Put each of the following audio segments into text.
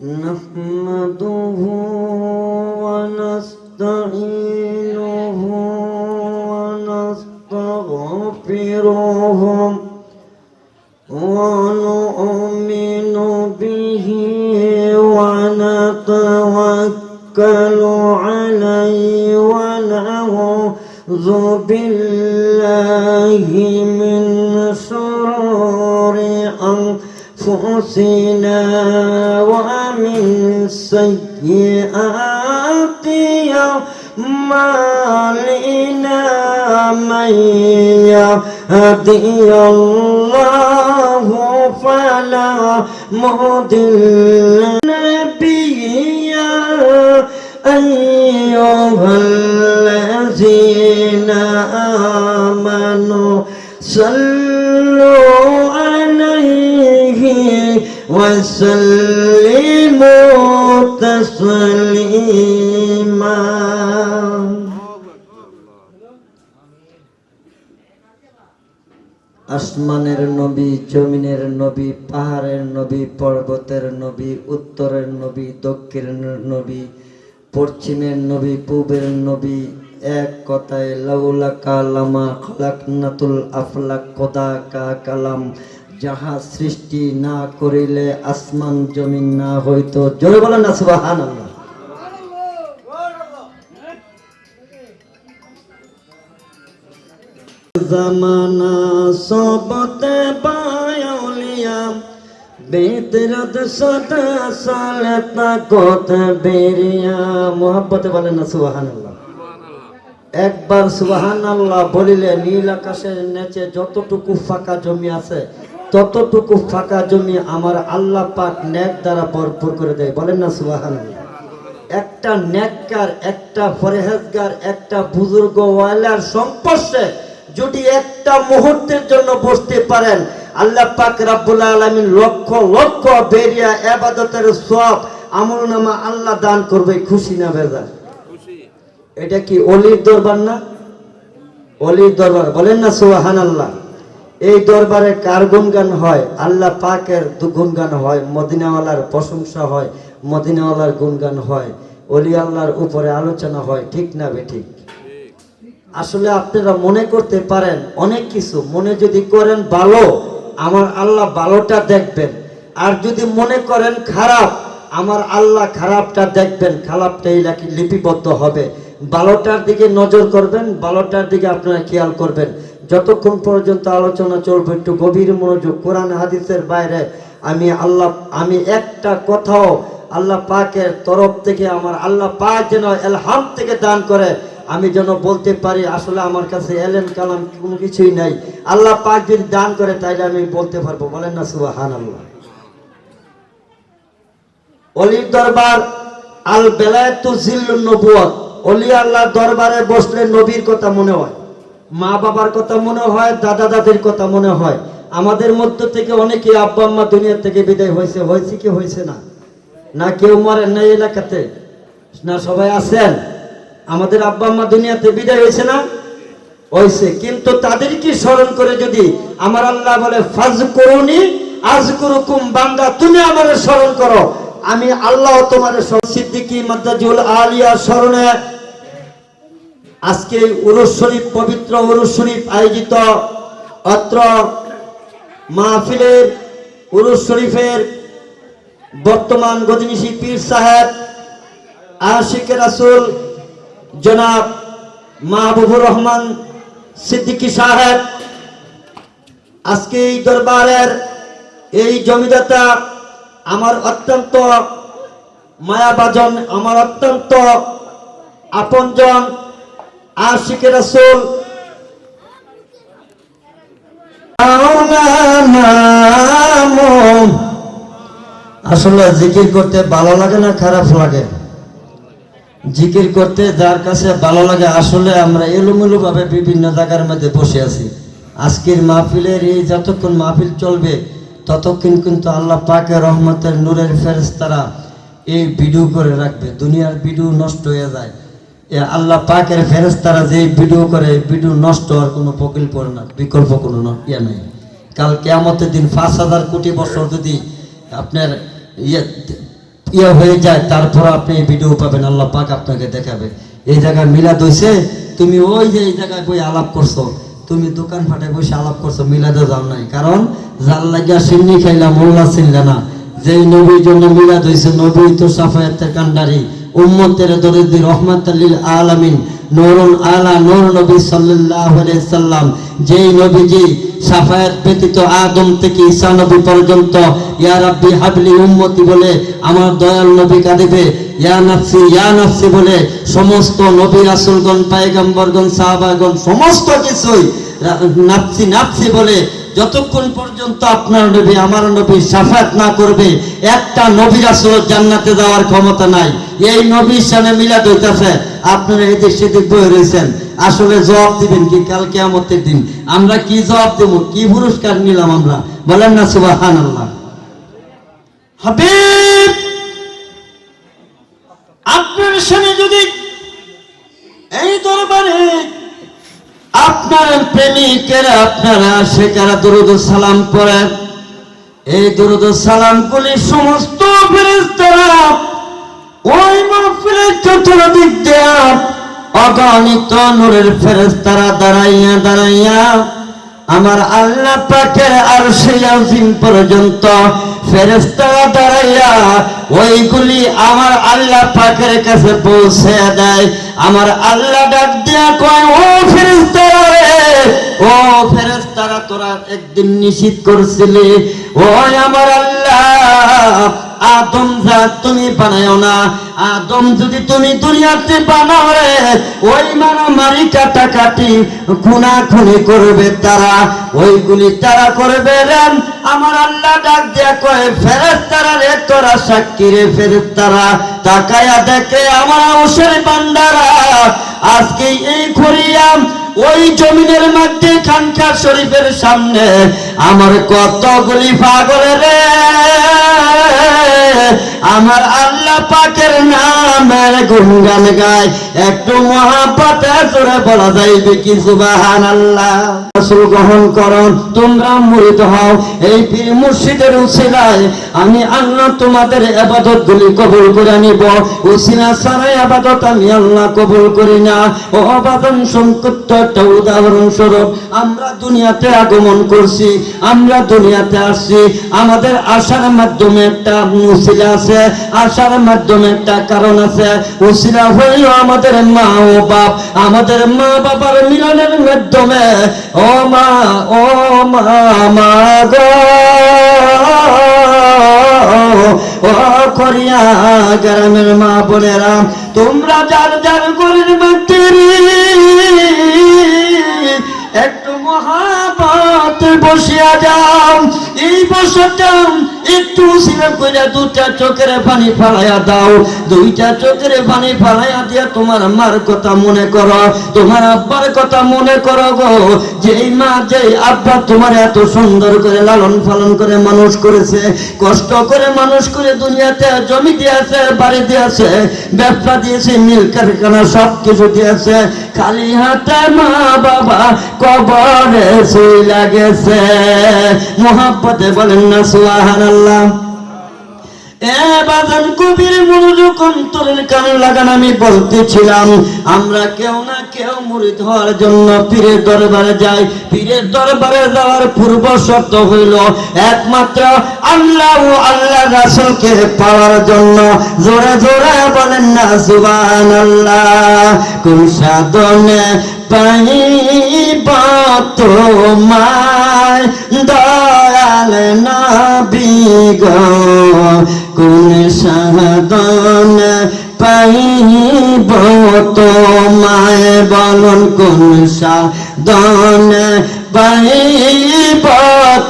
نحمده ونستعينه ونستغفره ونؤمن به ونتوكل عليه ونعوذ بالله من شرور أنفسنا ومن سيئات أعمالنا من يهده الله فلا مضل له يا أيها الذين آمنوا صلوا عليه وسلموا تسليما আসমানের নবী, জমিনের নবী, পাহাড়ের নবী, পর্বতের নবী, উত্তরের নবী, দক্ষিণের নবী, পশ্চিমের নবী, পূবের নবী, এক কথায় লাউলা কালামা খলাকনাতুল আফলাক খোদা কা কালাম, যাহা সৃষ্টি না করিলে আসমান জমিন না হইতো। জোরে বলেন না সুবহানাল্লাহ। জামানা সবতে বায়লিয়া বেদরদ সদা সালতা কত বেরিয়া। মোহাব্বতে বলেন না সুবহানাল্লাহ। একবার সুবহানাল্লাহ বলিলে নীল আকাশের নিচে যতটুকু ফাঁকা জমি আছে ততটুকু ফাঁকা জমি আমার আল্লাহ পাক নেক দ্বারা ভরপুর করে দেয়। বলেন না সুবহানাল্লাহ। একটা নেককার, একটা পরহেজগার, একটা বুজুর্গ ওয়ালার সংস্পর্শে যদি একটা মুহূর্তের জন্য বসতে পারেন, আল্লাহ পাক রব্বুল আলামিন লক্ষ লক্ষ বেরিয়া ইবাদতের সওয়াব আমলনামা আল্লাহ দান করবে। খুশি না বেজার? এটা কি ওলির দরবার না? ওলির দরবার। বলেন না সুবহানাল্লাহ। এই দরবারে কার গুণগান হয়? আল্লাহ পাকের গুণগান হয়, মদিনাওয়ালার প্রশংসা হয়, মদিনাওয়ালার গুণগান হয়, ওলি আল্লাহর উপরে আলোচনা হয়। ঠিক না বেঠিক? আসলে আপনারা মনে করতে পারেন অনেক কিছু, মনে যদি করেন ভালো, আমার আল্লাহ ভালোটা দেখবেন, আর যদি মনে করেন খারাপ, আমার আল্লাহ খারাপটা দেখবেন, খারাপটাই লিপিবদ্ধ হবে। ভালোটার দিকে নজর করবেন, ভালোটার দিকে আপনারা খেয়াল করবেন। যতক্ষণ পর্যন্ত আলোচনা চলবে একটু গভীর মনোযোগ। কোরআন হাদিসের বাইরে আমি একটা কথাও আল্লাহ পাকের তরফ থেকে আমার আল্লাহ পাক যেন এলহাম থেকে দান করে, আমি যেন বলতে পারি আসলে আমার কাছে এলেম কালাম কোনো কিছুই নাই, আল্লাহ পাক যদি দান করে তাইলে আমি বলতে পারবো। বলেন না সুবহানাল্লাহ। ওলির দরবার আল বেলায়েতু জিল্লুন নবুয়ত। ওলি আল্লাহর দরবারে বসলে নবীর কথা মনে হয়, মা বাবার কথা মনে হয়, দাদা দাদির কথা মনে হয়। আমাদের মধ্য থেকে অনেকে আব্বা আম্মা দুনিয়া থেকে বিদায় হয়েছে, হয়েছে কি হয়েছে না? না কেউ মরেন না এলাকাতে? না সবাই আছেন? আমাদের আব্বা আম্মা দুনিয়াতে বিদায় হয়েছে না? হয়েছে। কিন্তু তাদেরকে স্মরণ করে যদি আমার আল্লাহ বলে ফাজকুরুনি আযকুরুকুম, বান্দা তুমি আমারে স্মরণ করো, আমি আল্লাহ তোমার সিদ্দিকী মাদ্দাজুল আলিয়া স্মরণে আজকে উরুস শরীফ, পবিত্র উরুস শরীফ আয়োজিত অত্র মাহফিলের উরুস শরীফের বর্তমান গদিনিশি পীর সাহেব আশিকে রাসূল জনাব মাহবুবুর রহমান সিদ্দিকী সাহেব আজকে এই দরবারের এই জমিদাতা আমার অত্যন্ত মায়াভাজন, আমার অত্যন্ত আপনজন আশিকে রাসূল আসলে জিকির করতে ভালো লাগে না খারাপ লাগে? জিকির করতে যার কাছে ভালো লাগে, আসলে আমরা এলোমেলো ভাবে বিভিন্ন জায়গার মধ্যে বসে আছি। আজকের মাহফিলের এই যতক্ষণ মাহফিল চলবে ততক্ষণ কিন্তু আল্লাহ পাকের রহমতের নূরের ফেরেশতারা এই ভিডিও করে রাখবে। দুনিয়ার ভিডিও নষ্ট হয়ে যায়, আল্লাহ পাকের ফেরেশতারা যে ভিডিও করে, ভিডিও নষ্ট হওয়ার কোনো বিকল্প কোনো ইয়ে নাই। কাল কিয়ামতের দিন ৫,০০০ কোটি বছর যদি আপনার ইয়ে হয়ে যায়, তারপর আপনি এই ভিডিও পাবেন, আল্লাহ পাক আপনাকে দেখাবে এই জায়গায় মিলাদ হইছে, তুমি ওই যে এই জায়গায় বই আলাপ করছো, তুমি দোকান ফাটে বসে আলাপ করছো, মিলাদে যাও নাই। কারণ যার লাগিয়া সিন্নি খাইলা মোল্লা চিনলে না, যেই নবীর জন্য মিলাদ হইছে, নবী তো সাফায়াতের কান্ডারি, উম্মতের দরদি, রহমাতুল লিল আলামিন, নূরুল আলা নূর নবী সাল্লাল্লাহু আলাইহি সাল্লাম, যেই নবীজি সাফায়াত ব্যতীত আদম থেকে ঈসা নবী পর্যন্ত ইয়া রাব্বি হাবলি উম্মতি বলে আমার দয়াল নবী কাঁদিবে, ইয়া নাফসি বলে সমস্ত নবী রাসূলগণ, পয়গম্বরগণ, সাহাবাগণ সমস্ত কিছুই নাফসি নাফসি বলে যতক্ষণ পর্যন্ত আপনার নবী আমার নবী শাফাত না করবে, একটা নবী রাসূল জান্নাতে যাওয়ার ক্ষমতা নাই। এই নবীর সামনে মিলাদ হইতাছে, আপনারা এদিক সেদিক বয়ে রয়েছেন, আসলে জবাব দিবেন কি কাল কিয়ামতের দিন? আমরা কি জবাব দেব, কি পুরস্কার নিলাম আমরা? বলেন না সুবহানাল্লাহ। হাবিব, আপনার সামনে যদি এই দরবারে আপনার প্রেমিকেরা, আপনারা আশিকেরা দরুদ সালাম পড়েন, এই দরুদ সালাম গুলি সমস্ত ফেরেশতারা ওই মাহফিলের চতুর্দিক দিয়ে অগণিত নূরের ফেরেশতারা দাঁড়াইয়া দাঁড়াইয়া আমার আল্লাহ পাকের আরশে আজিম পর্যন্ত ফেরেশতারা দাঁড়াইয়া ওইগুলি আমার আল্লাহ পাকের কাছে পৌঁছে দেয়। আমার আল্লাহ ডাক দিয়া কয়, ও ফেরেশতারা রে, ও ফেরেশতারা, তোরা একদিন নিষেধ করছিলি, ও আমার আল্লাহ আদম যা তুমি বানাও না, আদম যদি তুমি দুনিয়াতে বানাও রে, ওই মারামারি কাটাকাটি খুনাখুনি করবে তারা, ওইগুলি তারা করবে রে। আমার আল্লাহ ডাক দিয়া কয়, ফেরেশতারা রে, তোরা সাক্ষী রে ফেরেশতারা, তাকায়া দেখে আমার আউসের বান্দারা আজকে এই খরিয়াম ওই জমিনের মধ্যে খানকা শরীফের সামনে আমার কতগুলি পাগল রে আমার আল্লাহ পাকের নামের গুণগান গায়, একটু মহাব্বতে জোরে বলা যাইবে কি সুবহানাল্লাহ। রাসূল গ্রহণ করো, তোমরা মুরিদ হও, এই পীর মুর্শিদের উসিলায় আমি আল্লাহ তোমাদের ইবাদত গুলি কবুল করে নিব, উসিলা ছাড়া ইবাদত আমি আল্লাহ কবুল করি না। ও বাদন সংক্ষিপ্ত একটা উদাহরণ স্বরূপ আমরা দুনিয়াতে আগমন করছি, আমরা দুনিয়াতে আসছি, আমাদের আসার মাধ্যমে একটা উসিলা আছে, আসার মাধ্যমে একটা কারণ আছে। উসিলা হইল আমাদের মা ও বাপ, আমাদের মা বাবার মিলনের মাধ্যমে ও মা মা গো ও করিয়া গ্রামের মা বোনেরা, তোমরা যার যার গরির মধ্যে একটু মহাবত বসিয়া যাও, এই বসটা একটু উসিলা কইরা দুটা চোখের পানি ফালাইয়া দাও, দুইটা চোখের পানি ফালাইয়া দিয়া তোমার মার কথা মনে করো, তোমার আব্বার কথা মনে করো গো, যেই মা যেই আব্বা তোমার এত সুন্দর করে লালন পালন করে মানুষ করেছে, কষ্ট করে মানুষ করে দুনিয়াতে জমি দিয়েছে, বাড়ি দিয়েছে, ব্যবসা দিয়েছে, মিল কারখানা সব কিছু দিয়েছে, খালি হাতে মা বাবা কবরে চইলা গেছে। মুহাব্বতে বলেন না সুবহানাল্লাহ। এ বাজান কবির মনোযোগ অন্তরের কান লাগান, আমি বলতেছিলাম আমরা কেউ না কেউ মুরিদ হওয়ার জন্য পীরের দরবারে যাই। পীরের দরবারে যাওয়ার পূর্ব শর্ত হইল একমাত্র আল্লাহ ও আল্লাহ রাসূলকে পাওয়ার জন্য। জোরে জোরে বলেন না সুবহানাল্লাহ। কোন সাধনে পাইব তোমায় দয়াল নবী গো, কোন সাধন পাইব তোমায়, বলুন কোন সাধন পাইব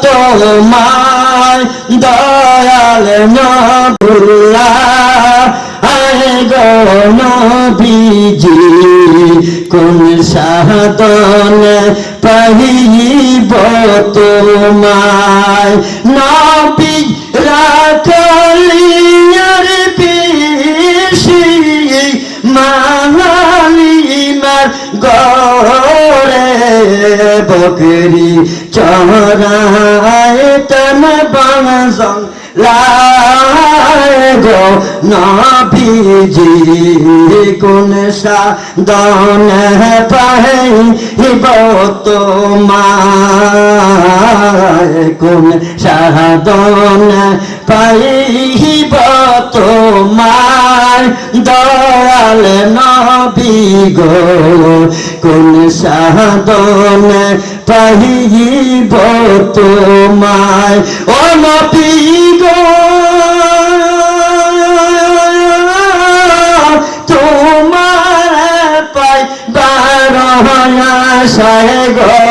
তোমায় দয়াল নবুল্লাহ গো নবীজি, কোন সাধন পাইব তোমায়, নবী রাখলিয়ার পিসি মাহালিমার গড়ে বকরি চরায় তন বাংসং গো নবীজি কোন সাধনে পাইব তোমায় কোন সাধনে পাইব তোমায় দয়াল নবী গো কোন সাধনে পাইব তোমায় ও নবী গো তোমার পাইবার আশায় গো